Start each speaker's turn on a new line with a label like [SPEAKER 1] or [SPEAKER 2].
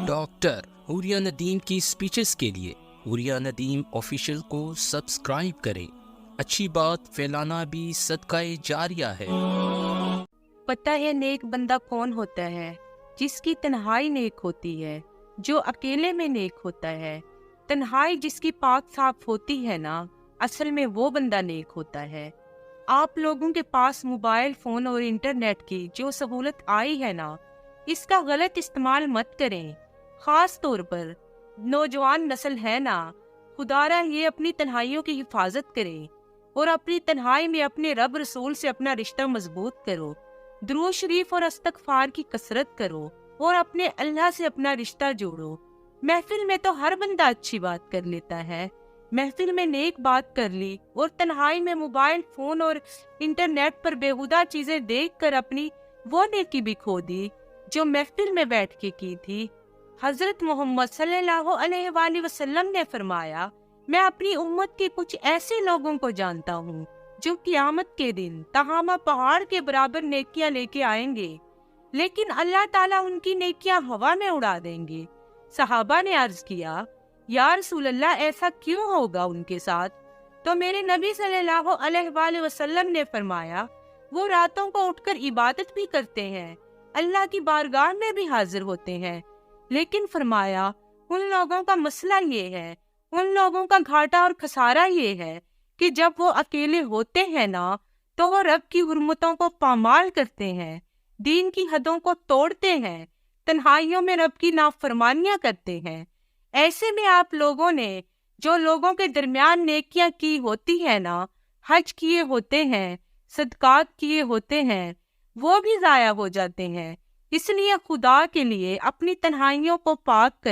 [SPEAKER 1] Doctor حوریہ Nadeem کی speeches کے لیے حوریہ ندیم آفیشیل کو سبسکرائب کریں۔ اچھی بات پھیلانا بھی صدقہ جاریہ ہے۔
[SPEAKER 2] پتہ ہے نیک بندہ کون ہوتا ہے؟ جس کی تنہائی نیک ہوتی ہے، جو اکیلے میں نیک ہوتا ہے۔ تنہائی جس کی پاک صاف ہوتی ہے نا، اصل میں وہ بندہ نیک ہوتا ہے۔ آپ لوگوں کے پاس موبائل فون اور انٹرنیٹ کی جو سہولت آئی ہے نا، اس کا غلط استعمال مت کریں۔ خاص طور پر نوجوان نسل ہے نا، خدارا یہ اپنی تنہائیوں کی حفاظت کریں اور اپنی تنہائی میں اپنے رب رسول سے اپنا رشتہ مضبوط کرو۔ درود شریف اور استغفار کی کثرت کرو اور اپنے اللہ سے اپنا رشتہ جوڑو۔ محفل میں تو ہر بندہ اچھی بات کر لیتا ہے، محفل میں نیک بات کر لی اور تنہائی میں موبائل فون اور انٹرنیٹ پر بیہودہ چیزیں دیکھ کر اپنی وہ نیکی بھی کھو دی جو محفل میں بیٹھ کے کی تھی۔ حضرت محمد صلی اللہ علیہ وآلہ وسلم نے فرمایا، میں اپنی امت کے کچھ ایسے لوگوں کو جانتا ہوں جو قیامت کے دن تہامہ پہاڑ کے برابر نیکیاں لے کے آئیں گے، لیکن اللہ تعالیٰ ان کی نیکیاں ہوا میں اڑا دیں گے۔ صحابہ نے عرض کیا، یا رسول اللہ ایسا کیوں ہوگا ان کے ساتھ؟ تو میرے نبی صلی اللہ علیہ وآلہ وسلم نے فرمایا، وہ راتوں کو اٹھ کر عبادت بھی کرتے ہیں، اللہ کی بارگاہ میں بھی حاضر ہوتے ہیں، لیکن فرمایا ان لوگوں کا مسئلہ یہ ہے، ان لوگوں کا گھاٹا اور خسارہ یہ ہے کہ جب وہ اکیلے ہوتے ہیں نا تو وہ رب کی حرمتوں کو پامال کرتے ہیں، دین کی حدوں کو توڑتے ہیں، تنہائیوں میں رب کی نافرمانیاں کرتے ہیں۔ ایسے میں آپ لوگوں نے جو لوگوں کے درمیان نیکیاں کی ہوتی ہیں نا، حج کیے ہوتے ہیں، صدقات کیے ہوتے ہیں، وہ بھی ضائع ہو جاتے ہیں۔ اس لیے خدا کے لیے اپنی تنہائیوں کو پاک کریں۔